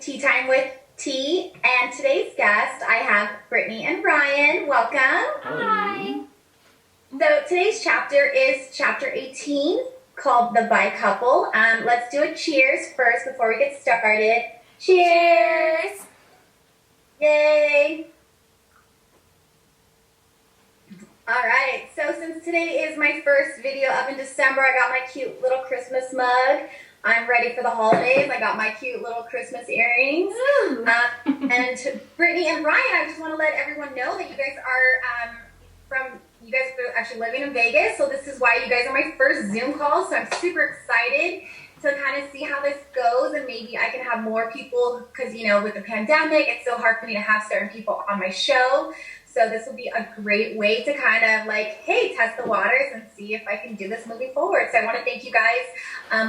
Tea Time with Tea, and today's guest, I have Brittnie and Ryan. Welcome. Hi. So today's chapter is chapter 18, called The Bi Couple. Let's do a cheers first before we get started. Cheers! Yay! Alright, so since today is my first video up in December, I got my cute little Christmas mug. I'm ready for the holidays. I got my cute little Christmas earrings. And to Brittnie and Ryan, I just want to let everyone know that you guys are you guys are actually living in Vegas, so this is why you guys are my first Zoom call, so I'm super excited to kind of see how this goes, and maybe I can have more people, because, you know, with the pandemic, it's so hard for me to have certain people on my show. So this will be a great way to kind of like, hey, test the waters and see if I can do this moving forward. So I want to thank you guys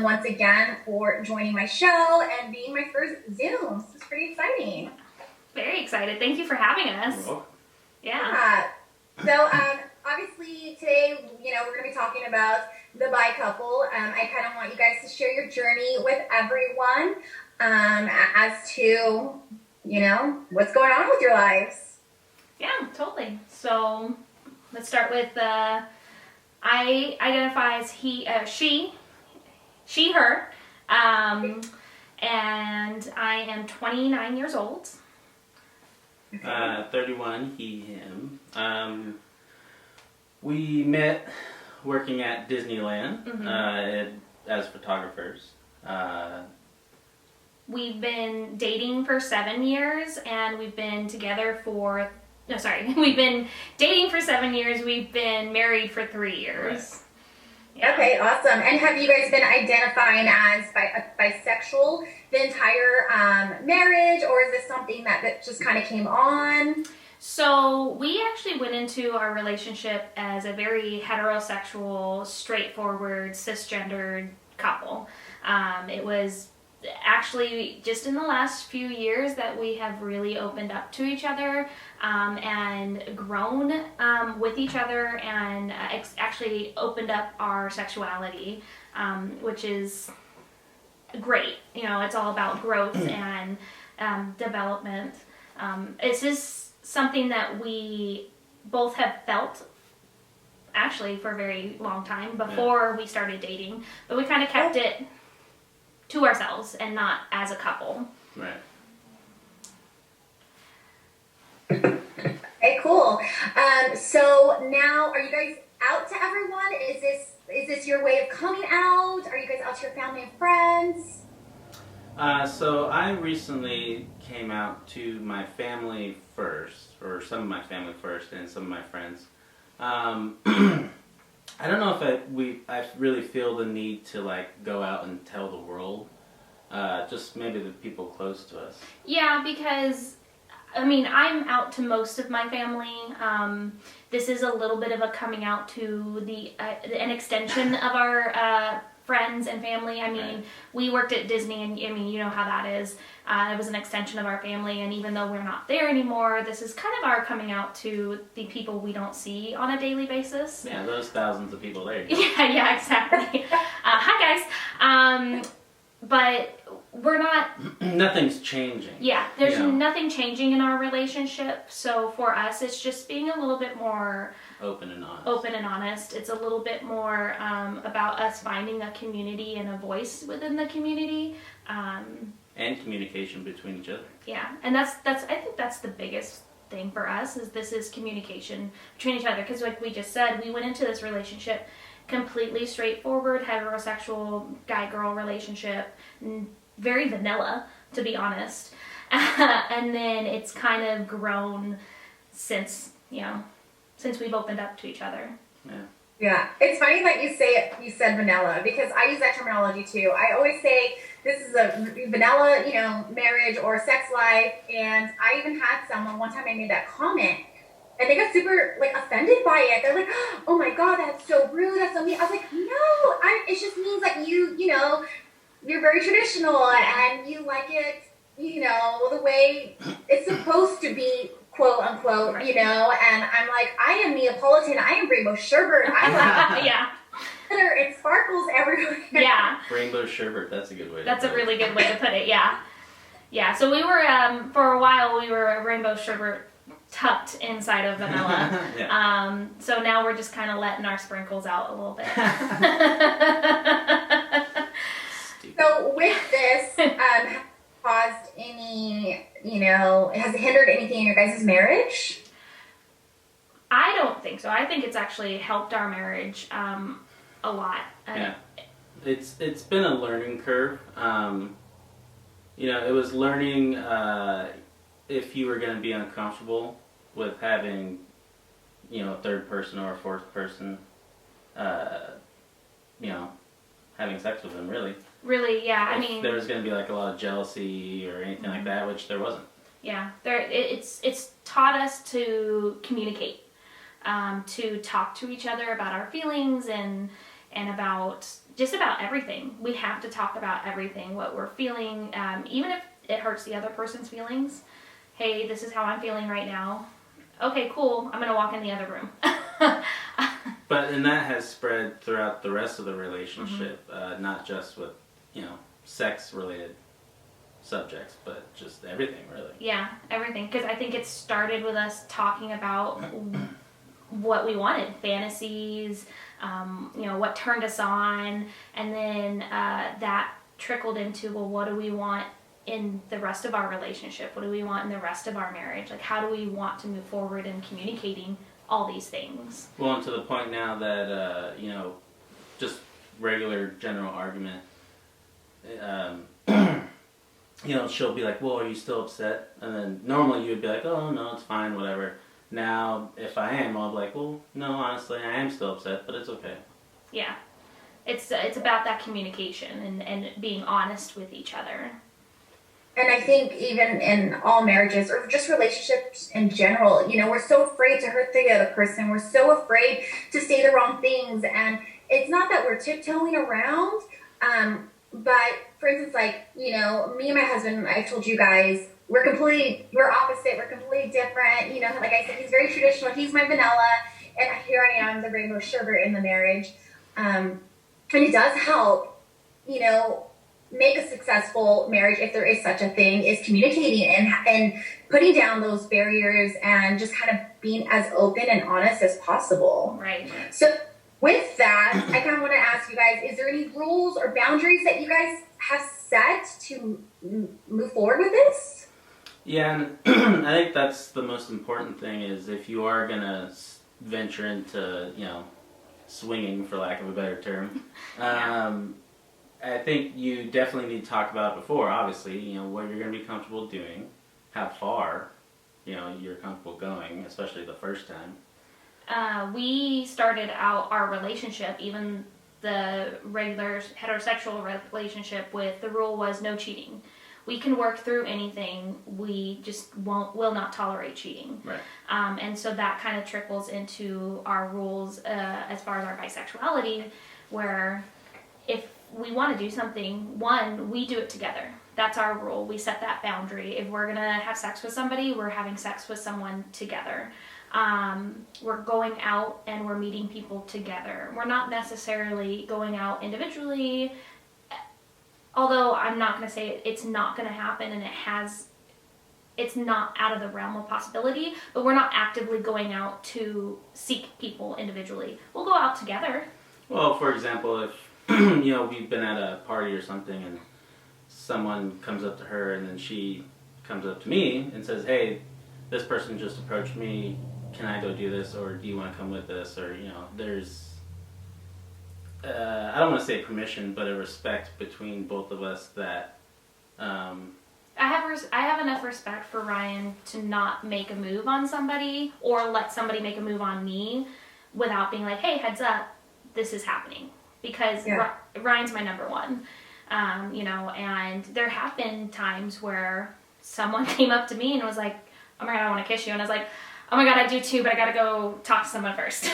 once again for joining my show and being my first Zoom. This is pretty exciting. Very excited. Thank you for having us. Yeah. So obviously today, you know, we're going to be talking about the bi couple. I kind of want you guys to share your journey with everyone as to, you know, what's going on with your lives. Yeah, totally. So let's start with I identify as she, her, and I am 29 years old. 31, he, him. We met working at Disneyland as photographers. We've been dating for 7 years, and we've been together for... No, sorry. We've been dating for 7 years. We've been married for 3 years. Right. Yeah. Okay, awesome. And have you guys been identifying as bisexual the entire marriage, or is this something that just kind of came on? So we actually went into our relationship as a very heterosexual, straightforward, cisgendered couple. It was actually just in the last few years that we have really opened up to each other and grown with each other, and actually opened up our sexuality, which is great. You know, it's all about growth and development. It's just something that we both have felt actually for a very long time before we started dating, but we kind of kept it to ourselves and not as a couple. Right. Okay, cool. So now, are you guys out to everyone? Is this your way of coming out? Are you guys out to your family and friends? So I recently came out to my family first, or some of my family first, and some of my friends. I don't know if I really feel the need to like go out and tell the world, just maybe the people close to us. Yeah, because I mean, I'm out to most of my family. This is a little bit of a coming out to an extension of our friends and family. I mean, we worked at Disney, and I mean, you know how that is. It was an extension of our family, and even though we're not there anymore, this is kind of our coming out to the people we don't see on a daily basis. Yeah, those thousands of people there. Yeah, exactly. Hi, guys. But we're not... Nothing's changing. Yeah, there's nothing changing in our relationship. So for us, it's just being a little bit more... Open and honest. It's a little bit more about us finding a community and a voice within the community. And communication between each other. Yeah, and I think that's the biggest thing for us, is this is communication between each other. Because like we just said, we went into this relationship completely straightforward, heterosexual guy-girl relationship, very vanilla, to be honest. And then it's kind of grown since we've opened up to each other. Yeah, it's funny that you said vanilla, because I use that terminology too. I always say this is a vanilla, you know, marriage or sex life, and I even had someone one time I made that comment, and they got super like offended by it. They're like, "Oh my God, that's so rude. That's so mean." I was like, "No, it just means that you know, you're very traditional and you like it, you know, the way it's supposed to be." Quote unquote, right. You know, and I'm like, I am Neapolitan, I am rainbow sherbet, I like glitter and sparkles everywhere. Yeah. Rainbow sherbet, that's a good way to put it. That's a really good way to put it, yeah. Yeah, so we were, for a while, we were a rainbow sherbet tucked inside of vanilla. Yeah. So now we're just kind of letting our sprinkles out a little bit. So with this, has it caused any, has it hindered anything in your guys' marriage? I don't think so. I think it's actually helped our marriage a lot. Yeah. It's been a learning curve. It was learning if you were going to be uncomfortable with having, a third person or a fourth person, having sex with them, really. Really, yeah. If there was going to be like a lot of jealousy or anything like that, which there wasn't. Yeah, it's taught us to communicate, to talk to each other about our feelings and about just about everything. We have to talk about everything, what we're feeling, even if it hurts the other person's feelings. Hey, this is how I'm feeling right now. Okay, cool. I'm gonna walk in the other room. And that has spread throughout the rest of the relationship, not just with sex-related subjects, but just everything, really. Yeah, everything. Because I think it started with us talking about what we wanted, fantasies, what turned us on, and then that trickled into, well, what do we want in the rest of our relationship? What do we want in the rest of our marriage? Like, how do we want to move forward in communicating all these things? Well, and to the point now that, just regular general argument, she'll be like, well, are you still upset? And then normally you would be like, oh, no, it's fine, whatever. Now, if I am, I'll be like, well, no, honestly, I am still upset, but it's okay. Yeah. It's about that communication and being honest with each other. And I think even in all marriages or just relationships in general, we're so afraid to hurt the other person. We're so afraid to say the wrong things. And it's not that we're tiptoeing around, but for instance, like, me and my husband, I told you guys, we're opposite, we're completely different. Like I said, he's very traditional, he's my vanilla, and here I am, the rainbow sherbet in the marriage. And it does help, make a successful marriage, if there is such a thing, is communicating and putting down those barriers and just kind of being as open and honest as possible. Right. So with that, I kind of want to ask you guys, is there any rules or boundaries that you guys have set to move forward with this? Yeah, and I think that's the most important thing, is if you are going to venture into, swinging, for lack of a better term, I think you definitely need to talk about it before, obviously, what you're going to be comfortable doing, how far, you're comfortable going, especially the first time. We started out our relationship, even the regular heterosexual relationship, with the rule was no cheating. We can work through anything. We just will not tolerate cheating. Right. And so that kind of trickles into our rules as far as our bisexuality, where if we want to do something, one, we do it together. That's our rule. We set that boundary. If we're going to have sex with somebody, we're having sex with someone together. We're going out and we're meeting people together. We're not necessarily going out individually, although I'm not going to say it's not going to happen, and it's not out of the realm of possibility, but we're not actively going out to seek people individually. We'll go out together. Well, for example, if we've been at a party or something and someone comes up to her and then she comes up to me and says, hey, this person just approached me, can I go do this, or do you want to come with this, or there's I don't want to say permission, but a respect between both of us that I have enough respect for Ryan to not make a move on somebody or let somebody make a move on me without being like, hey, heads up, this is happening. Because Ryan's my number one, and there have been times where someone came up to me and was like, oh my God, I want to kiss you. And I was like, oh my God, I do too, but I got to go talk to someone first.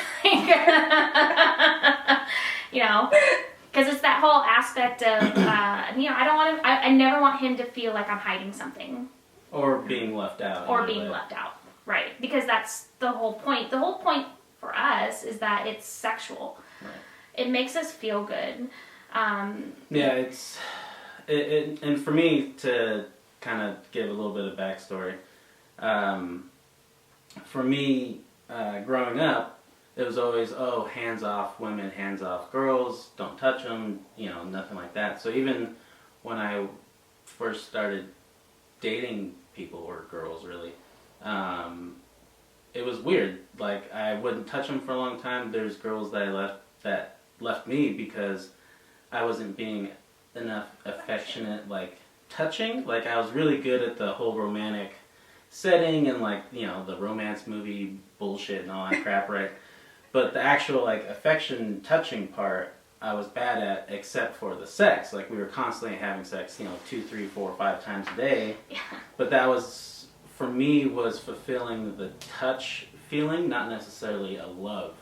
Because it's that whole aspect of, I don't want him, I never want him to feel like I'm hiding something. Or being left out. Left out, right. Because that's the whole point. The whole point for us is that it's sexual. Right. It makes us feel good. And for me to kind of give a little bit of backstory. For me, growing up, it was always, oh, hands off women, hands off girls, don't touch them, nothing like that. So even when I first started dating people, or girls really, it was weird. Like, I wouldn't touch them for a long time. There's girls that left me because I wasn't being enough affectionate, like touching. Like, I was really good at the whole romantic setting and the romance movie bullshit and all that crap, right? But the actual affection touching part, I was bad at, except for the sex. Like, we were constantly having sex, 2, 3, 4, 5 times a day. Yeah. But that was, for me, was fulfilling the touch feeling, not necessarily a love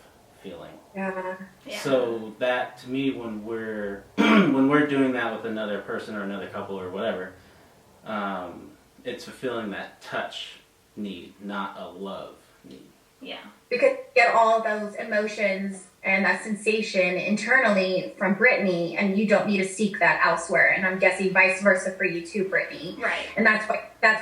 feeling. Yeah. So that, to me, when we're when we're doing that with another person or another couple or whatever, it's fulfilling that touch need, not a love need. Yeah. Because you get all those emotions and that sensation internally from Brittnie, and you don't need to seek that elsewhere. And I'm guessing vice versa for you too, Brittnie. Right. And that's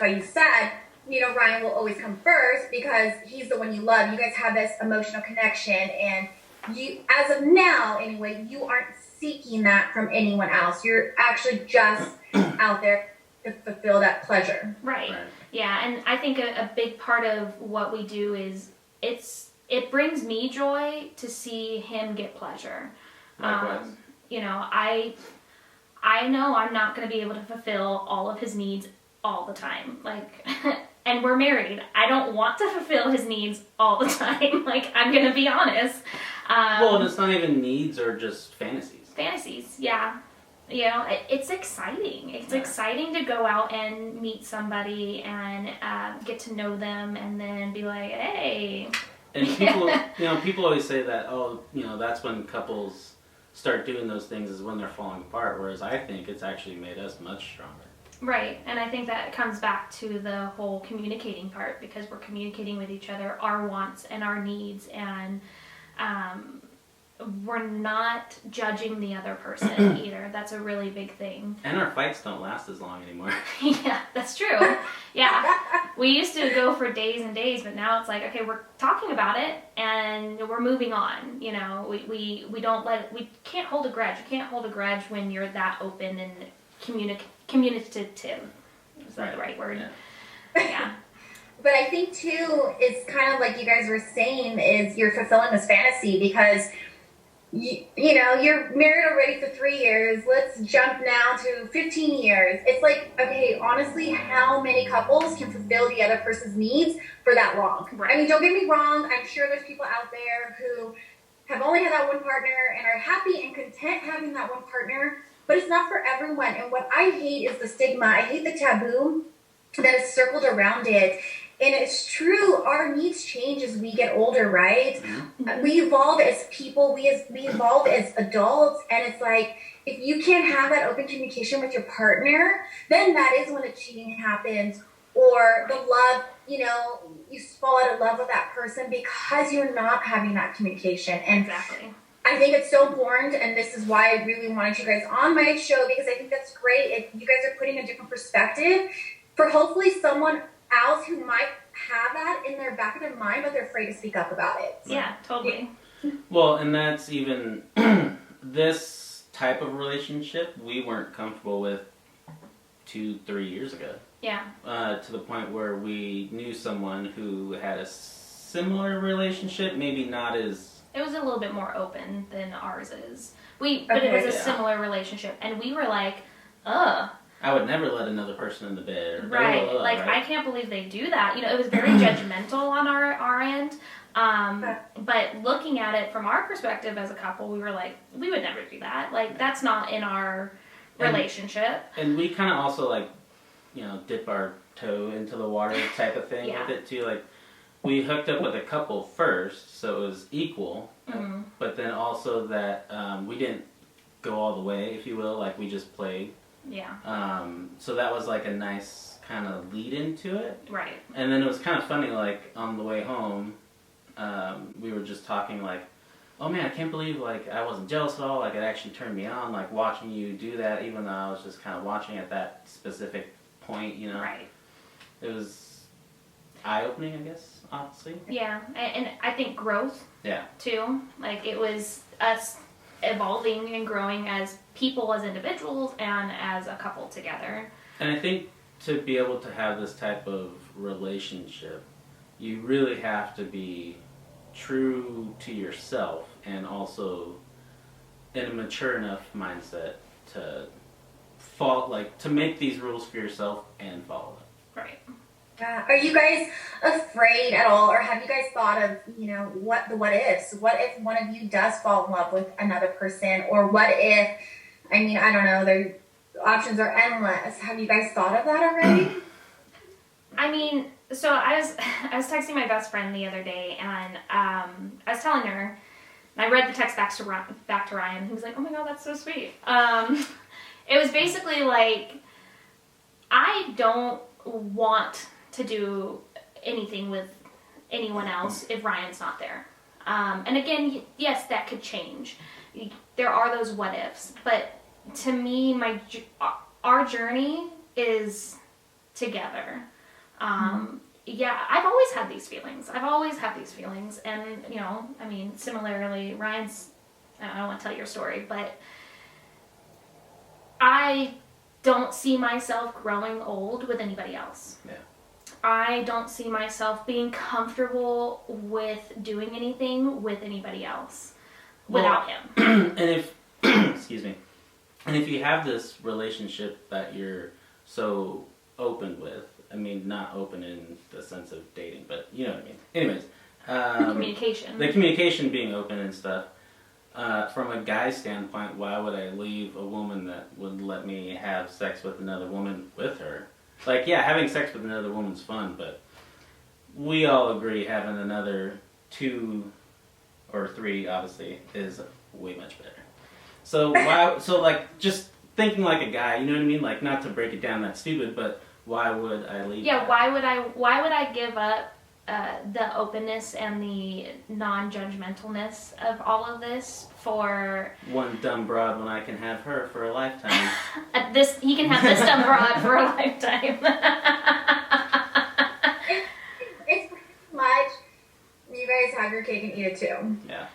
why you said, Ryan will always come first because he's the one you love. You guys have this emotional connection, and you, as of now anyway, you aren't seeking that from anyone else. You're actually just out there to fulfill that pleasure. Right. Yeah, and I think a big part of what we do is it brings me joy to see him get pleasure. Likewise. I know I'm not going to be able to fulfill all of his needs all the time. And we're married. I don't want to fulfill his needs all the time. I'm going to be honest. Well, and it's not even needs or just fantasies. Fantasies, yeah. It's exciting. It's exciting to go out and meet somebody and get to know them and then be like, hey. And people, people always say that, that's when couples start doing those things is when they're falling apart, whereas I think it's actually made us much stronger. Right, and I think that comes back to the whole communicating part, because we're communicating with each other our wants and our needs, and we're not judging the other person either. That's a really big thing. And our fights don't last as long anymore. Yeah, that's true. Yeah. We used to go for days and days, but now it's like, okay, we're talking about it and we're moving on. We can't hold a grudge. You can't hold a grudge when you're that open and communicative. Is that the right word? Yeah. But I think too, it's kind of like you guys were saying, is you're fulfilling this fantasy because you're married already for 3 years. Let's jump now to 15 years. It's like, okay, honestly, how many couples can fulfill the other person's needs for that long? Right. I mean, don't get me wrong. I'm sure there's people out there who have only had that one partner and are happy and content having that one partner, but it's not for everyone. And what I hate is the stigma. I hate the taboo that is circled around it. And it's true, our needs change as we get older, right? Mm-hmm. We evolve as people, we evolve as adults, and it's like, if you can't have that open communication with your partner, then that is when the cheating happens, or the love, you fall out of love with that person because you're not having that communication. And exactly. I think it's so important, and this is why I really wanted you guys on my show, because I think that's great. You guys are putting a different perspective for hopefully someone else who might have that in their back of their mind, but they're afraid to speak up about it. Yeah, totally. Well, and that's even this type of relationship we weren't comfortable with 2-3 years ago. Yeah. To the point where we knew someone who had a similar relationship, maybe not as... It was a little bit more open than ours is. But it was a similar relationship, and we were like, ugh. I would never let another person in the bed. Right. Right? I can't believe they do that. It was very judgmental on our end. But looking at it from our perspective as a couple, we were like, we would never do that. That's not in our relationship. And we kind of also dip our toe into the water type of thing with it too. We hooked up with a couple first, so it was equal. Mm-hmm. But then also that we didn't go all the way, if you will. We just played. Yeah. So that was a nice kind of lead into it. Right. And then it was kind of funny, on the way home, we were just talking oh man, I can't believe I wasn't jealous at all. It actually turned me on, watching you do that, even though I was just kind of watching at that specific point, you know. Right. It was eye-opening, I guess, honestly. Yeah, and I think growth. Yeah. Too. Like, it was us evolving and growing as people, as individuals, and as a couple together. And I think to be able to have this type of relationship, you really have to be true to yourself and also in a mature enough mindset to to make these rules for yourself and follow them. Right. Are you guys afraid at all, or have you guys thought of, you know, what ifs? What if one of you does fall in love with another person, or what if, I mean, I don't know, the options are endless. Have you guys thought of that already? I mean, so I was texting my best friend the other day, and I was telling her, and I read the text back to Ryan. He was like, "Oh my god, that's so sweet." It was basically like, I don't want to do anything with anyone else if Ryan's not there. And again, yes, that could change. There are those what ifs, but to me, our journey is together. Yeah, I've always had these feelings. And, you know, I mean, similarly, Ryan's, I don't want to tell your story, but I don't see myself growing old with anybody else. Yeah. I don't see myself being comfortable with doing anything with anybody else without him. And if, excuse me, and if you have this relationship that you're so open with, I mean, not open in the sense of dating, but you know what I mean. Anyways. Communication. The communication being open and stuff. From a guy's standpoint, why would I leave a woman that would let me have sex with another woman with her? Like, yeah, having sex with another woman's fun, but we all agree having another 2 or 3, obviously, is way much better. So why? So like, just thinking like a guy, you know what I mean? Like, not to break it down that stupid, but why would I leave? Yeah, that? why would I give up the openness and the non-judgmentalness of all of this for one dumb broad when I can have her for a lifetime? He can have this dumb broad for a lifetime. It's pretty much, you guys have your cake and eat it too. Yeah.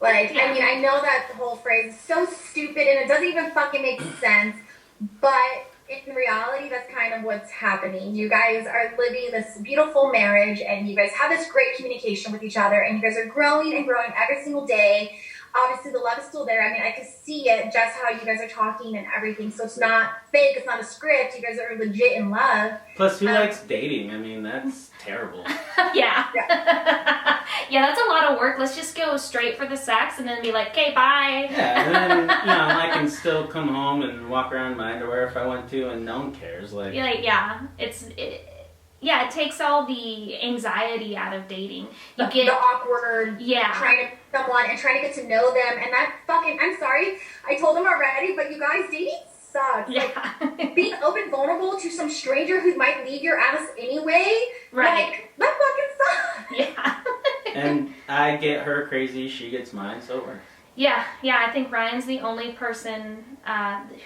Like, Yeah. I mean, I know that the whole phrase is so stupid and it doesn't even fucking make sense, but in reality, that's kind of what's happening. You guys are living this beautiful marriage and you guys have this great communication with each other and you guys are growing and growing every single day. Obviously, the love is still there. I mean, I can see it just how you guys are talking and everything. So it's not fake. It's not a script. You guys are legit in love. Plus, who likes dating? I mean, that's terrible. Yeah. Yeah, that's a lot of work. Let's just go straight for the sex and then be like, okay, bye. Yeah, and then, you know, I can still come home and walk around in my underwear if I want to, and no one cares. Like, Yeah, it takes all the anxiety out of dating. You get the awkward, trying to meet someone and trying to get to know them. And that fucking, I'm sorry, I told them already, but you guys, dating sucks. Yeah. Like, being open, vulnerable to some stranger who might leave your ass anyway, Right. like, that fucking sucks. Yeah. and I get her crazy, she gets mine, so it works. Yeah, I think Ryan's the only person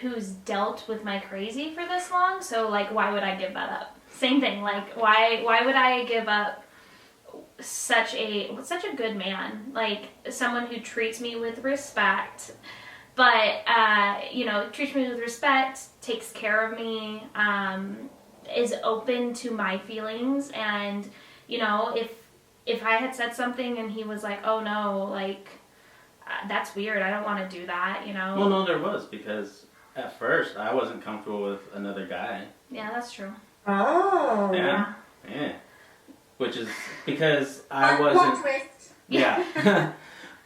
who's dealt with my crazy for this long, so, like, why would I give that up? Same thing, like, why would I give up such a good man, like, someone who treats me with respect, but, you know, treats me with respect, takes care of me, is open to my feelings, and, you know, if I had said something and he was like, oh no, like, that's weird, I don't want to do that, you know? Well, no, there was, because at first I wasn't comfortable with another guy. Yeah, that's true. Oh. Yeah. Which is because I wasn't. Plot twist. Yeah.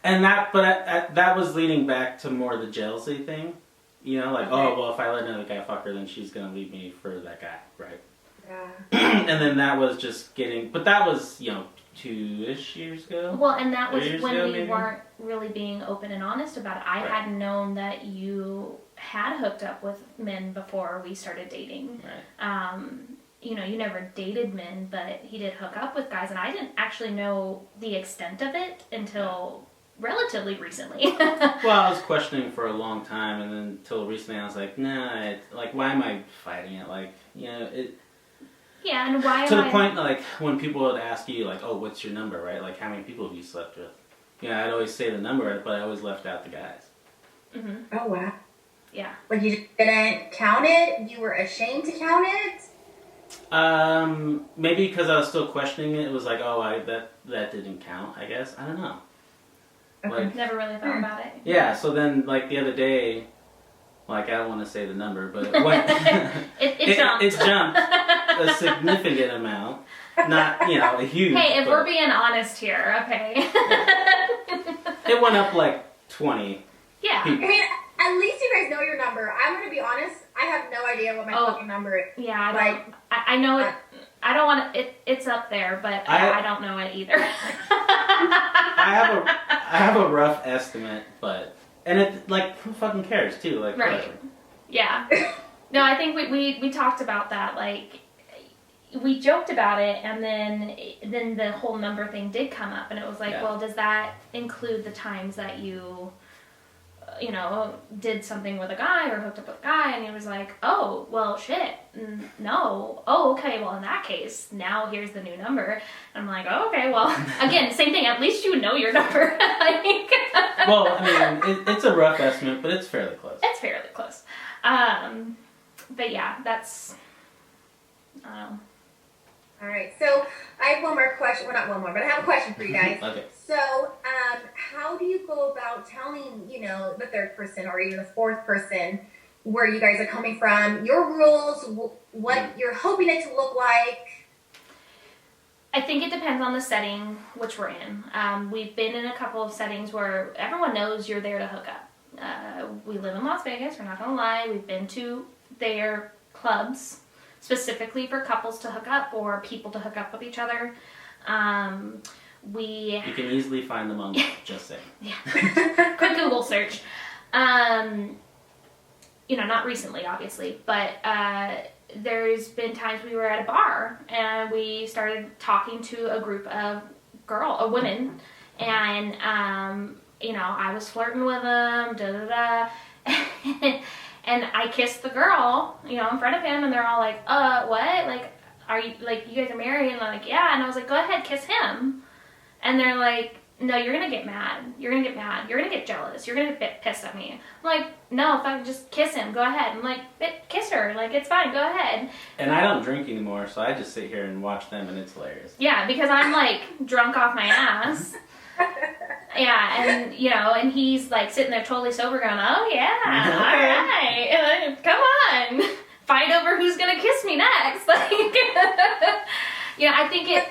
And that was leading back to more the jealousy thing. You know, like, oh, well, if I let another guy fuck her, then she's going to leave me for that guy, right? Yeah. And then that was just but that was, you know, 2-ish years ago. Well, and that was 3 years when ago, we maybe? weren't really being open and honest about it. I Right. hadn't known that you had hooked up with men before we started dating. Right. You know, you never dated men, but he did hook up with guys, and I didn't actually know the extent of it until relatively recently. Well, I was questioning for a long time, and then until recently I was like, nah, like, why am I fighting it? Like, you know, it... Yeah, and why to am the I... point, like, when people would ask you, like, oh, what's your number, right? Like, how many people have you slept with? You know, I'd always say the number, but I always left out the guys. Mm-hmm. Oh, wow. Yeah. Like, you just didn't count it? You were ashamed to count it? Maybe because I was still questioning it. It was like, oh, that didn't count, I guess. I don't know. Okay. Like, Never really thought about it. yeah, so then, like, the other day, like, I don't want to say the number, but it went... it jumped. It jumped a significant amount. Not, you know, a huge... Hey, if but we're being honest here, okay. it went up, like, 20. Yeah. I mean, at least you guys know your number. I'm going to be honest, I have no idea what my fucking number is. Yeah, I know it. I don't want to... It's up there, but I don't know it either. I have a rough estimate, but... And it, like, who fucking cares, too? Like, right. whatever. Yeah. No, I think we talked about that. Like, we joked about it, and then the whole number thing did come up, and it was like, Yeah. well, does that include the times that you did something with a guy or hooked up with a guy? And he was like, oh, well, shit, no. Oh, okay, well, in that case, now here's the new number. And I'm like, oh, okay, well, again, same thing. At least you know your number. Well, I mean, it's a rough estimate, but it's fairly close. It's fairly close. But yeah, that's, I don't know. All right, so I have one more question. Well, not one more, but I have a question for you guys. Okay. So, how do you go about telling, the third person or even the fourth person where you guys are coming from, your rules, what you're hoping it to look like? I think it depends on the setting which we're in. We've been in a couple of settings where everyone knows you're there to hook up. We live in Las Vegas, we're not going to lie. We've been to their clubs specifically for couples to hook up or people to hook up with each other. You can easily find them on Just Saying. Yeah. Quick Google search. Not recently, obviously, but there's been times we were at a bar and we started talking to a group of women, and I was flirting with them, and I kissed the girl, in front of him, and they're all like, what? Like, are you, like, you guys are married? And I'm like, yeah. And I was like, go ahead, kiss him. And they're like, no, you're gonna get mad. You're gonna get mad. You're gonna get jealous. You're gonna get pissed at me. I'm like, no, if I just kiss him, go ahead. I'm like, kiss her. Like, it's fine. Go ahead. And I don't drink anymore, so I just sit here and watch them, and it's hilarious. Yeah, because I'm, like, drunk off my ass. Yeah, and, and he's, like, sitting there totally sober going, oh, yeah, all right. And then, come on. Fight over who's gonna kiss me next. Like, I think it...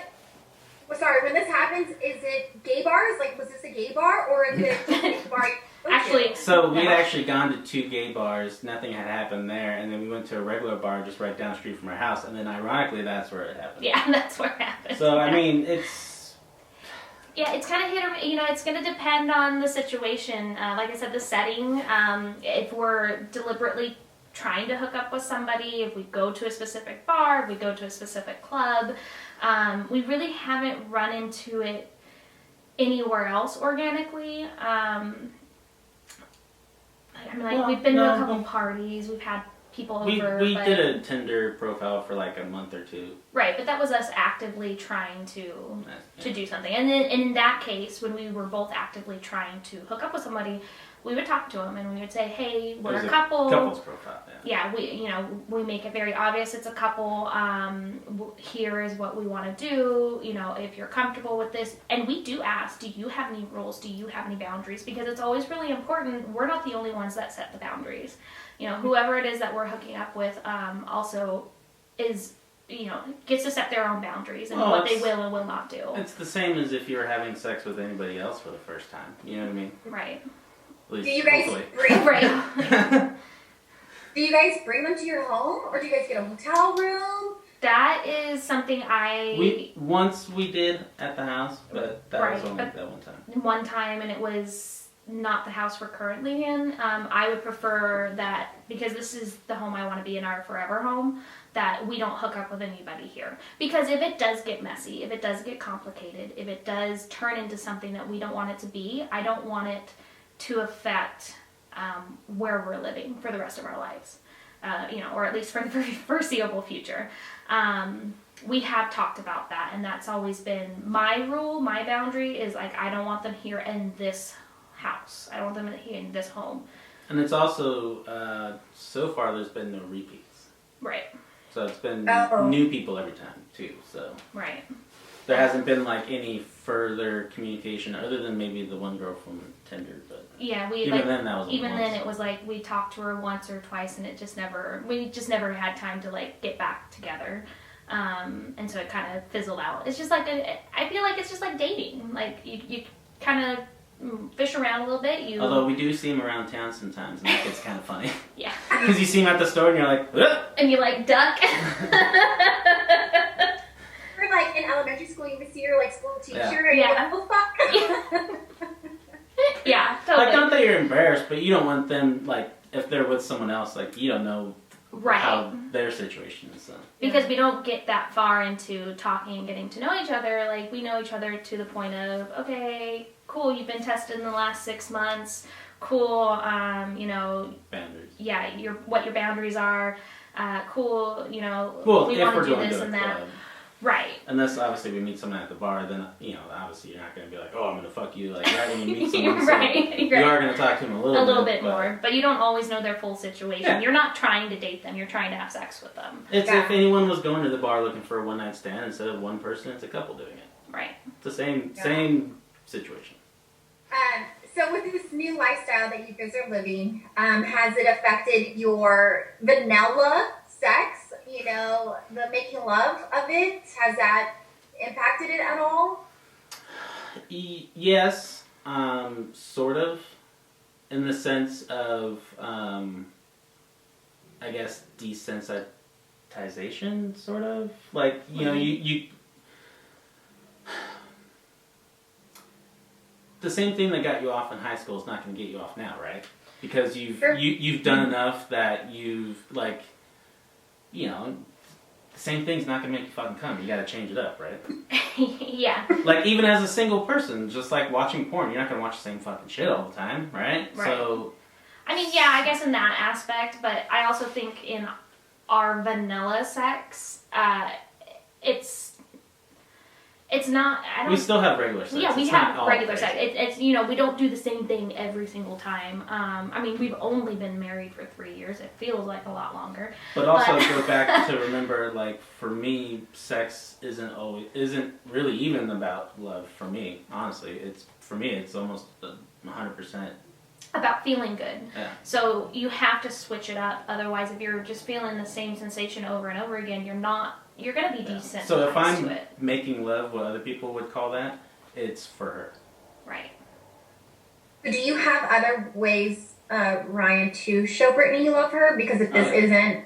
Sorry, when this happens, is it gay bars? Like, was this a gay bar, or is it a bar? Actually, so we'd actually gone to 2 gay bars. Nothing had happened there, and then we went to a regular bar just right down the street from our house, and then ironically, that's where it happened. Yeah, that's where it happened. So I mean, it's. Yeah, it's kind of hit or it's going to depend on the situation. Like I said, the setting. If we're deliberately trying to hook up with somebody, if we go to a specific bar, if we go to a specific club. We really haven't run into it anywhere else organically. We've been to a couple parties. We've had people over. We did a Tinder profile for like a month or 2. Right, but that was us actively trying to do something. And then in that case, when we were both actively trying to hook up with somebody, we would talk to them and we would say, hey, we're a couple. Couples profile, yeah. We make it very obvious it's a couple. Here is what we want to do. If you're comfortable with this. And we do ask, do you have any rules? Do you have any boundaries? Because it's always really important. We're not the only ones that set the boundaries. Whoever it is that we're hooking up with also is, gets to set their own boundaries and what they will and will not do. It's the same as if you were having sex with anybody else for the first time. You know what I mean? Right. Do you guys do you guys bring them to your home, or do you guys get a hotel room? That is something once we did at the house, but that was only that one time. One time, and it was not the house we're currently in. I would prefer that, because this is the home I want to be in, our forever home, that we don't hook up with anybody here. Because if it does get messy, if it does get complicated, if it does turn into something that we don't want it to be, I don't want it to affect where we're living for the rest of our lives. Or at least for the foreseeable future. We have talked about that, and that's always been my rule, my boundary is like, I don't want them here in this house. I don't want them here in this home. And it's also, so far there's been no repeats. Right. So it's been new people every time, too, so. Right. There hasn't been, like, any further communication other than maybe the one girl from Tinder, but. Yeah, even then it was like we talked to her once or twice, and we just never had time to like get back together, and so it kind of fizzled out. It's just like I feel like it's just like dating. Like you kind of fish around a little bit. Although we do see him around town sometimes, and that gets kind of funny. Yeah. Because you see him at the store, and you're like, ugh! And you like duck. Or like in elementary school, you would see your like school teacher, and Yeah. you're like, oh fuck. Yeah, totally. Like, not that you're embarrassed, but you don't want them, like, if they're with someone else, like, you don't know how their situation is. So. Because we don't get that far into talking and getting to know each other. Like, we know each other to the point of, okay, cool, you've been tested in the last 6 months. Cool, Boundaries. Yeah, what your boundaries are. Cool, we Well, want if we're to do going this to a and that. club. Right. Unless, obviously, we meet someone at the bar, then, obviously you're not going to be like, oh, I'm going to fuck you. Like, right when you meet someone, right. You are going to talk to them a little bit more. But you don't always know their full situation. Yeah. You're not trying to date them. You're trying to have sex with them. It's if anyone was going to the bar looking for a one-night stand, instead of one person, it's a couple doing it. Right. It's the same situation. So with this new lifestyle that you guys are living, has it affected your vanilla sex? The making love of it, has that impacted it at all? Yes, sort of, in the sense of, I guess, desensitization, sort of. Like, you the same thing that got you off in high school is not going to get you off now, right? Because you've done enough that you've, like, the same thing's not going to make you fucking come. You got to change it up, right? Yeah. Like, even as a single person, just like watching porn, you're not going to watch the same fucking shit all the time, right? Right. So, I mean, yeah, I guess in that aspect, but I also think in our vanilla sex, it's not. we still have regular sex. Yeah, we It's have not all regular crazy. sex. It's we don't do the same thing every single time. I mean, we've only been married for 3 years. It feels like a lot longer. But also go back to remember, like, for me, sex isn't really even about love. For me, honestly, it's almost 100%. About feeling good. Yeah. So you have to switch it up. Otherwise, if you're just feeling the same sensation over and over again, you're going to be desensitized So if I'm to it. making love, what other people would call that, it's for her. Right. Do you have other ways, Ryan, to show Brittnie you love her? Because if this isn't,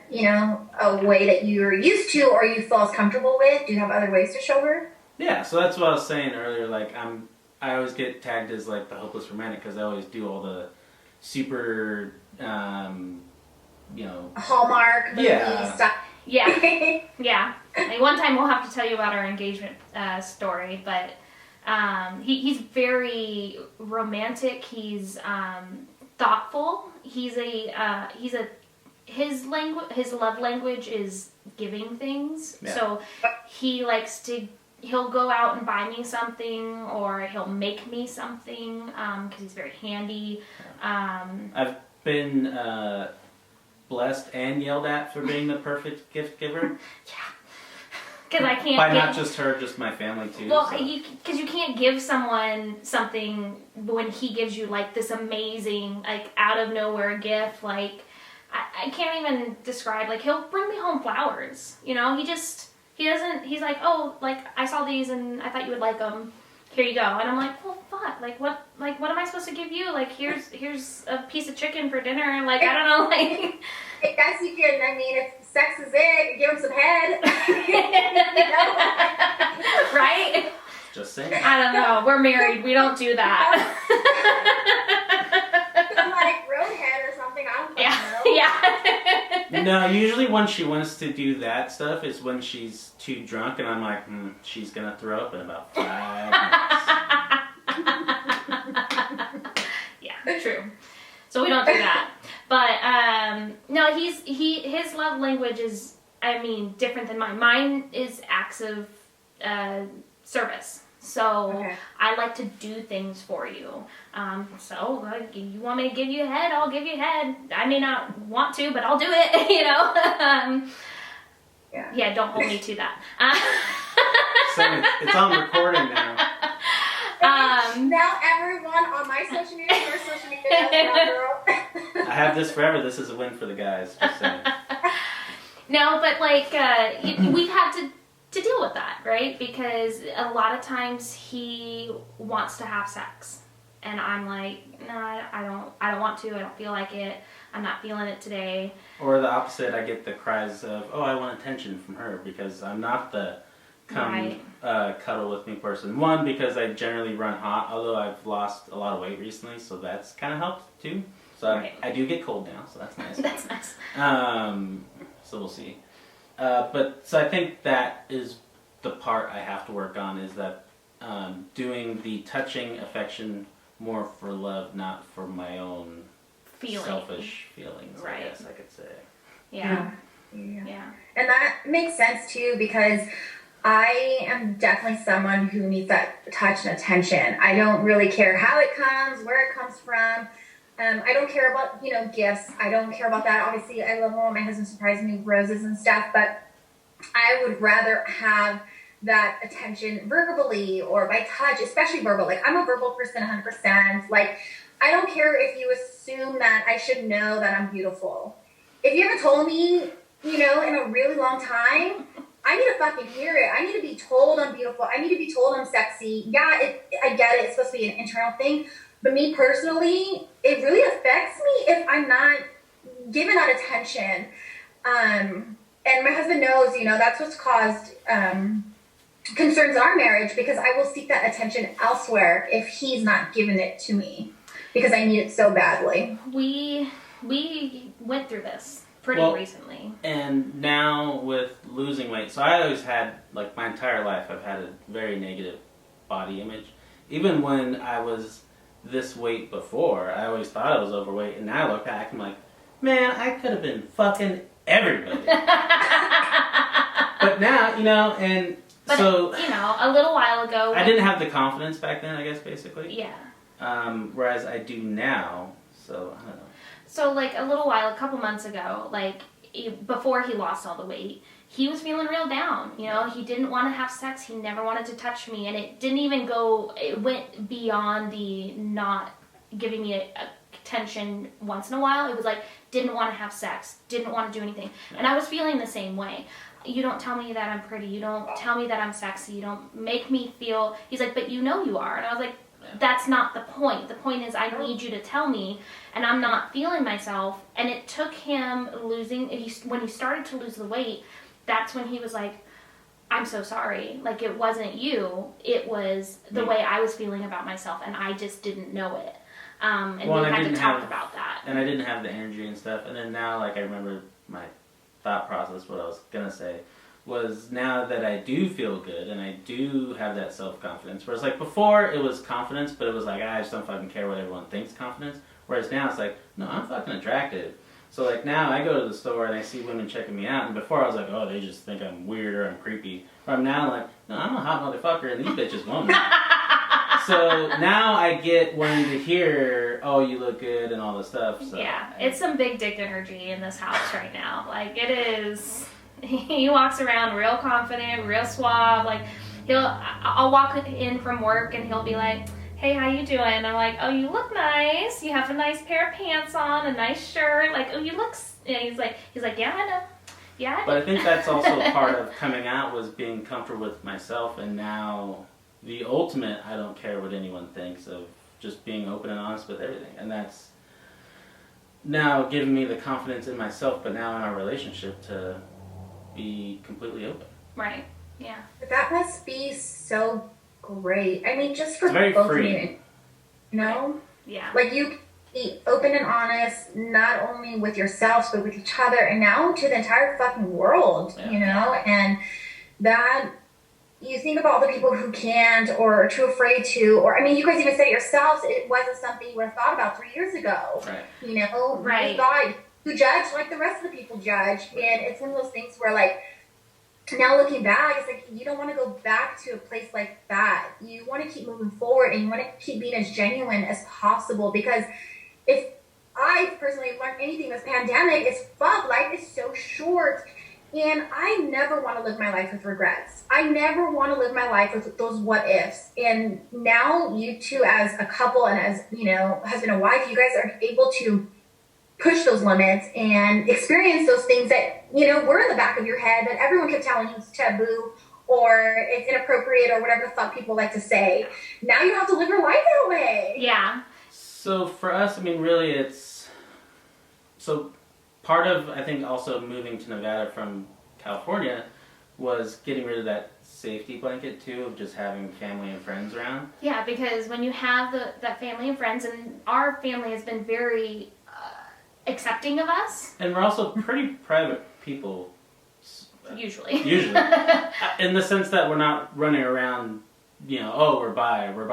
a way that you're used to or you feel as comfortable with, do you have other ways to show her? Yeah, so that's what I was saying earlier. Like, I always get tagged as, like, the hopeless romantic because I always do all the super, Hallmark movie stuff. Yeah. Yeah. Like, one time we'll have to tell you about our engagement story, but he's very romantic. He's thoughtful. His love language is giving things. Yeah. So he'll go out and buy me something, or he'll make me something because he's very handy. I've been blessed and yelled at for being the perfect gift giver. Yeah. Because I can't. Not just her, just my family too. Well, because you can't give someone something when he gives you like this amazing, like out of nowhere gift. Like I can't even describe. Like, he'll bring me home flowers. He doesn't. He's like, oh, like, I saw these and I thought you would like them. Here you go. And I'm like, well, fuck. Like, what am I supposed to give you? Like, here's a piece of chicken for dinner. Like, I don't know. Like, I guess you can. I mean, if sex is it, give him some head. Right? Just saying. I don't know. We're married. We don't do that. No, usually when she wants to do that stuff is when she's too drunk, and I'm like, she's gonna throw up in about 5 minutes. Yeah, true. So we don't do that. But no, his love language is, I mean, different than mine. Mine is acts of service. So I like to do things for you. So like, you want me to give you a head, I'll give you a head. I may not want to, but I'll do it. You know. Yeah. Don't hold me to that. So it's on recording now. Now everyone on my social media, your social media, knows girl. I have this forever. This is a win for the guys. Just saying. No, but like we've had to deal with that, right? Because a lot of times he wants to have sex, and I'm like, no, I don't want to. I don't feel like it. I'm not feeling it today. Or the opposite, I get the cries of, oh, I want attention from her because I'm not the cuddle with me person. One, because I generally run hot, although I've lost a lot of weight recently, so that's kind of helped too. So I do get cold now, so that's nice. That's nice. So we'll see. But so I think that is the part I have to work on, is that doing the touching affection more for love, not for my own selfish feelings, I guess I could say. Yeah. And that makes sense too, because I am definitely someone who needs that touch and attention. I don't really care how it comes, where it comes from. I don't care about, gifts. I don't care about that. Obviously, I love when my husband surprises me with roses and stuff, but I would rather have that attention verbally or by touch, especially verbal. Like, I'm a verbal person 100%. Like, I don't care if you assume that I should know that I'm beautiful. If you ever told me, in a really long time, I need to fucking hear it. I need to be told I'm beautiful. I need to be told I'm sexy. Yeah, I get it. It's supposed to be an internal thing. But me personally, it really affects me if I'm not given that attention. And my husband knows, that's what's caused concerns in our marriage, because I will seek that attention elsewhere if he's not giving it to me, because I need it so badly. We went through this pretty recently. And now with losing weight, so I always had, like, my entire life, I've had a very negative body image. Even when I was this weight before, I always thought I was overweight, and now I look back and I'm like, man, I could have been fucking everybody. But now, But so a little while ago, I didn't have the confidence back then, I guess, basically. Yeah. Whereas I do now, so I don't know. So like a couple months ago, like before he lost all the weight, he was feeling real down. He didn't want to have sex. He never wanted to touch me, and it didn't even go. It went beyond the not giving me attention once in a while. It was like didn't want to have sex, didn't want to do anything, and I was feeling the same way. You don't tell me that I'm pretty. You don't tell me that I'm sexy. You don't make me feel. He's like, but you are, and I was like, that's not the point. The point is I need you to tell me, and I'm not feeling myself. And it took him when he started to lose the weight, that's when he was like, I'm so sorry. Like, it wasn't you. It was the way I was feeling about myself, and I just didn't know it. And we had to talk about that. And I didn't have the energy and stuff. And then now, like, I remember my thought process, what I was going to say, was now that I do feel good and I do have that self-confidence. Whereas, like, before, it was confidence, but it was like, I just don't fucking care what everyone thinks confidence. Whereas now, it's like, no, I'm fucking attractive. So, like, now I go to the store and I see women checking me out, and before I was like, oh, they just think I'm weird or I'm creepy. Or I'm now like, no, I'm a hot motherfucker and these bitches want me. So now I get wanting to hear, oh, you look good and all this stuff. So yeah, it's some big dick energy in this house right now. Like, it is. He walks around real confident, real suave. Like, I'll walk in from work and he'll be like, hey, how you doing? And I'm like, oh, you look nice. You have a nice pair of pants on, a nice shirt. Like, oh, you look. And he's like, yeah, I know. Yeah, I know. But I think that's also part of coming out, was being comfortable with myself, and now the ultimate, I don't care what anyone thinks, of just being open and honest with everything. And that's now giving me the confidence in myself, but now in our relationship, to be completely open. Right. Yeah. That must be so great. I mean, just for very both free. of you. Yeah. Like, you be open and honest, not only with yourselves, but with each other, and now to the entire fucking world, you know? And that, you think about all the people who can't or are too afraid to, or, I mean, you guys even said it yourselves, it wasn't something you would have thought about 3 years ago. Right. You know? Right. You thought you judge like the rest of the people judge. And it's one of those things where, like, now looking back, it's like you don't want to go back to a place like that. You want to keep moving forward, and you want to keep being as genuine as possible, because if I personally learned anything this pandemic, it's fuck, life is so short. And I never want to live my life with regrets. I never want to live my life with those what ifs. And now you two, as a couple and as, you know, husband and wife, you guys are able to push those limits and experience those things that, you know, were in the back of your head that everyone kept telling you it's taboo or it's inappropriate or whatever the fuck people like to say. Now you have to live your life that way. Yeah. So for us, I mean, really it's... So part of, I think, also moving to Nevada from California was getting rid of that safety blanket, too, of just having family and friends around. Yeah, because when you have that family and friends, and our family has been very accepting of us. And we're also pretty private people. Usually. Usually. In the sense that we're not running around, you know, oh, we're bi, we're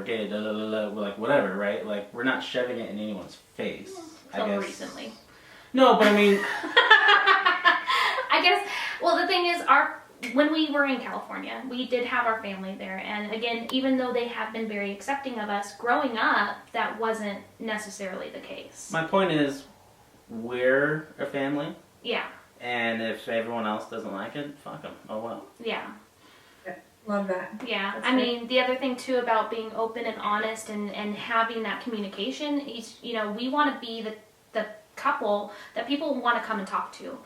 gay, da da da da, we're like, whatever, right? Like, we're not shoving it in anyone's face, I Until guess. recently. No, but I mean... I guess, well, the thing is, when we were in California, we did have our family there. And again, even though they have been very accepting of us, growing up, that wasn't necessarily the case. My point is, we're a family. Yeah. And if everyone else doesn't like it, fuck them. Oh, well. Yeah. Love that. Yeah. That's I great. mean, the other thing, too, about being open and honest and having that communication is, you know, we want to be the couple that people want to come and talk to.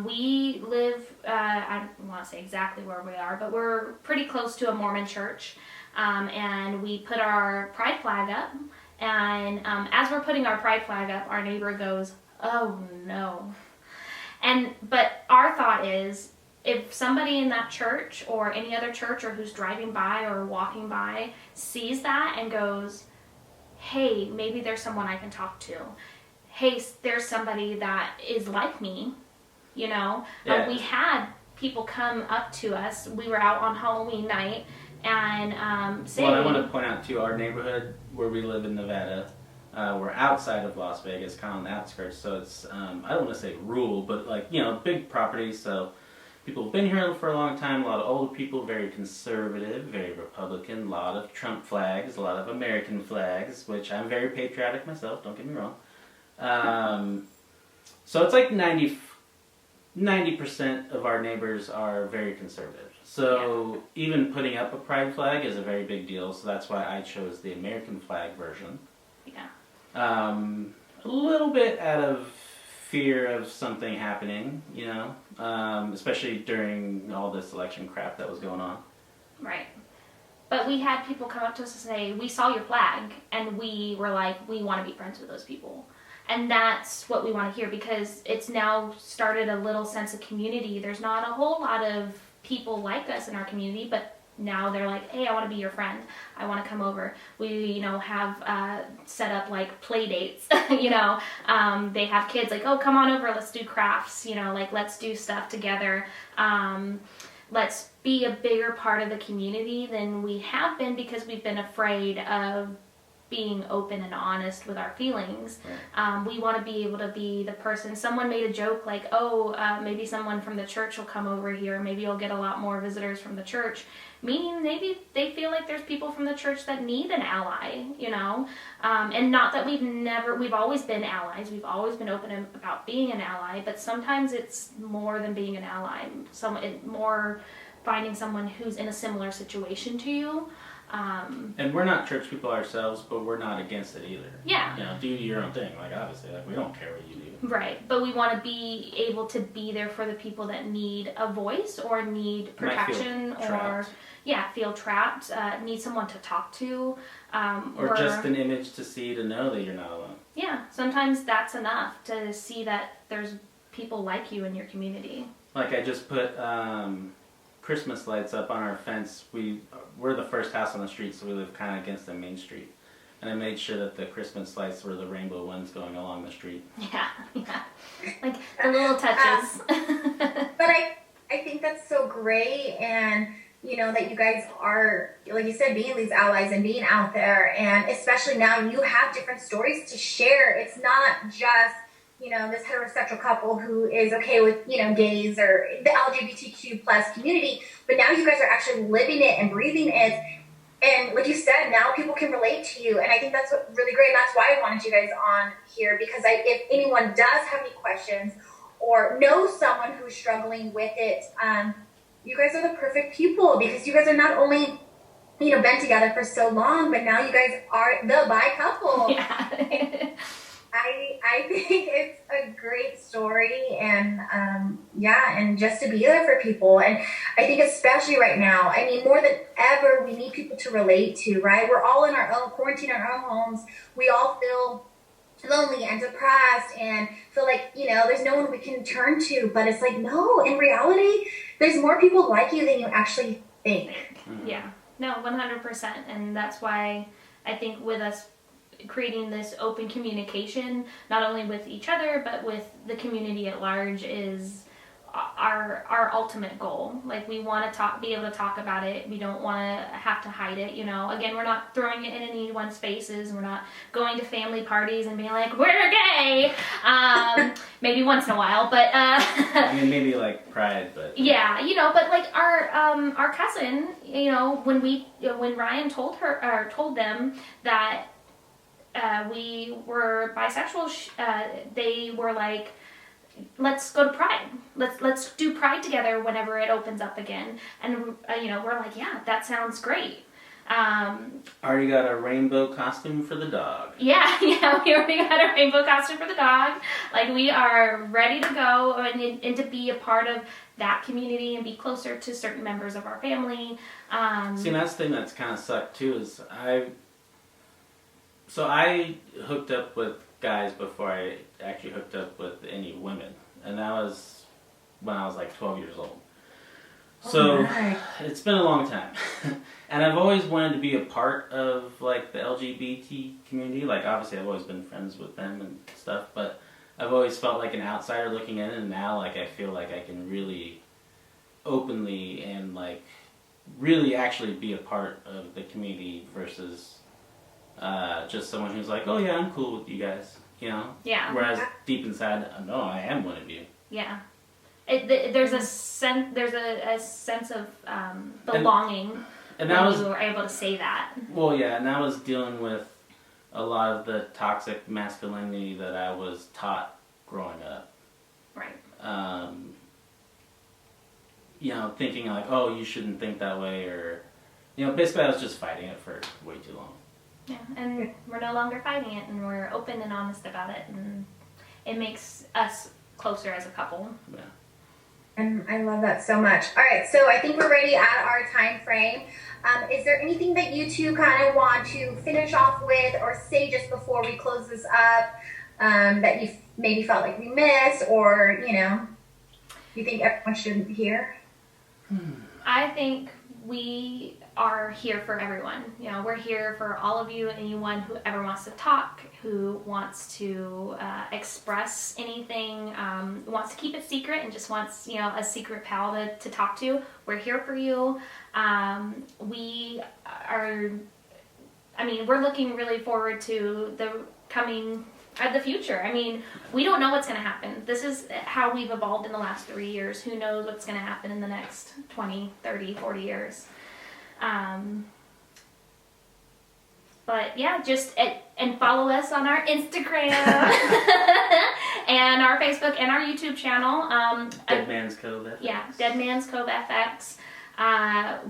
We live, I don't want to say exactly where we are, but we're pretty close to a Mormon church. And we put our pride flag up. And as we're putting our pride flag up, our neighbor goes, "Oh, no." But our thought is, if somebody in that church or any other church or who's driving by or walking by sees that and goes, "Hey, maybe there's someone I can talk to. Hey, there's somebody that is like me," you know? Yeah. We had people come up to us. We were out on Halloween night and say... Well, I want to point out, too, our neighborhood where we live in Nevada, we're outside of Las Vegas, kind of on the outskirts, so it's, I don't want to say rural, but, like, you know, big properties, so people have been here for a long time, a lot of older people, very conservative, very Republican, a lot of Trump flags, a lot of American flags, which I'm very patriotic myself, don't get me wrong. So it's like 90% of our neighbors are very conservative. So even putting up a pride flag is a very big deal, so that's why I chose the American flag version. Yeah. A little bit out of fear of something happening, you know, especially during all this election crap that was going on. Right. But we had people come up to us and say, "We saw your flag," and we were like, "We want to be friends with those people." And that's what we want to hear, because it's now started a little sense of community. There's not a whole lot of people like us in our community, but now they're like, "Hey, I want to be your friend. I want to come over." We, you know, have set up like play dates, you know. They have kids like, "Oh, come on over, let's do crafts," you know, like let's do stuff together. Let's be a bigger part of the community than we have been, because we've been afraid of being open and honest with our feelings. Right. We want to be able to be the person. Someone made a joke like, "Oh, maybe someone from the church will come over here. Maybe you'll get a lot more visitors from the church." Meaning maybe they feel like there's people from the church that need an ally, you know? And not that we've always been allies. We've always been open about being an ally, but sometimes it's more than being an ally. More finding someone who's in a similar situation to you. And we're not church people ourselves, but we're not against it either. Yeah. You know, do your own thing. Like, obviously, like, we don't care what you do. Right, but we want to be able to be there for the people that need a voice or need protection or feel trapped, need someone to talk to. Or just an image to see to know that you're not alone. Yeah, sometimes that's enough to see that there's people like you in your community. Like, I just put Christmas lights up on our fence. We're the first house on the street, so we live kind of against the main street. and I made sure that the Christmas lights were the rainbow ones going along the street. Yeah, like the little touches. But I think that's so great, and that you guys are, like you said, being these allies and being out there, and especially now you have different stories to share. It's not just this heterosexual couple who is okay with gays or the LGBTQ plus community, but now you guys are actually living it and breathing it. And like you said, now people can relate to you. And I think that's really great. And that's why I wanted you guys on here, because if anyone does have any questions or knows someone who's struggling with it, you guys are the perfect people, because you guys are not only, been together for so long, but now you guys are the bi couple. Yeah. I think it's a great story, and and just to be there for people. And I think especially right now, I mean, more than ever, we need people to relate to, right? We're all in our own quarantine, in our own homes. We all feel lonely and depressed and feel like, there's no one we can turn to. But it's like, no, in reality, there's more people like you than you actually think. Yeah, no, 100%. And that's why I think with us creating this open communication, not only with each other, but with the community at large, is our ultimate goal. Like, we want to be able to talk about it. We don't want to have to hide it. Again, we're not throwing it in anyone's faces. We're not going to family parties and being like, we're gay. Maybe once in a while, but I mean, maybe like pride, but yeah, but like our cousin, when Ryan told them that we were bisexual, they were like, let's go to Pride. Let's do Pride together whenever it opens up again. And we're like, yeah, that sounds great. Already got a rainbow costume for the dog. Yeah, we already got a rainbow costume for the dog. Like, we are ready to go and to be a part of that community and be closer to certain members of our family. See, and that's the thing that's kind of sucked too, is I hooked up with guys before I actually hooked up with any women, and that was when I was like 12 years old. So it's been a long time. And I've always wanted to be a part of like the LGBT community. Like, obviously I've always been friends with them and stuff, but I've always felt like an outsider looking in, and now like I feel like I can really openly and like really actually be a part of the community versus just someone who's like, oh yeah, I'm cool with you guys, Yeah. Whereas deep inside, no, I am one of you. Yeah. There's a sense of belonging, and when you were able to say that. Well, yeah, and that was dealing with a lot of the toxic masculinity that I was taught growing up. Right. Thinking like, oh, you shouldn't think that way, or basically I was just fighting it for way too long. Yeah, and we're no longer fighting it, and we're open and honest about it, and it makes us closer as a couple. Yeah. And I love that so much. All right, so I think we're ready at our time frame. Is there anything that you two kind of want to finish off with or say just before we close this up, that you maybe felt like we missed, or, you think everyone should hear? I think we are here for everyone. We're here for all of you, anyone who ever wants to talk, who wants to express anything, wants to keep it secret and just wants, a secret pal to talk to. We're here for you. We're looking really forward to the future. I mean, we don't know what's going to happen. This is how we've evolved in the last 3 years. Who knows what's going to happen in the next 20, 30, 40 years. But yeah, and follow us on our Instagram and our Facebook and our YouTube channel. Dead Man's Cove FX. Yeah, Dead Man's Cove FX.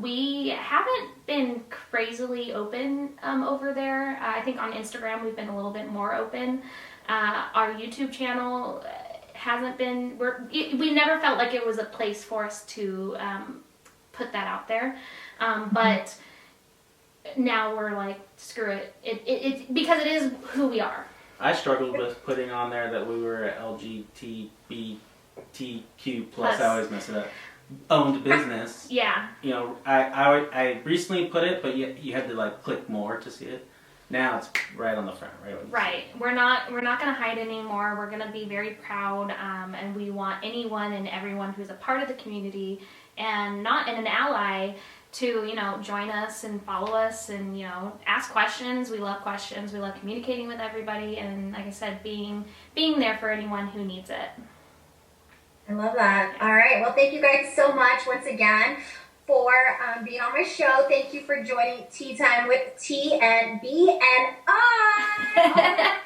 We haven't been crazily open over there. I think on Instagram we've been a little bit more open. Our YouTube channel hasn't been. We never felt like it was a place for us to put that out there. But now we're like, screw it. It's because it is who we are. I struggled with putting on there that we were LGBTQ plus. I always mess it up. Owned business. Yeah. I recently put it, but you had to like click more to see it. Now it's right on the front, right? Right. We're not going to hide anymore. We're going to be very proud, and we want anyone and everyone who's a part of the community and an ally to, join us and follow us and, ask questions. We love questions. We love communicating with everybody, and like I said, being there for anyone who needs it. I love that. All right. Well, thank you guys so much once again for being on my show. Thank you for joining Tea Time with T and B and I.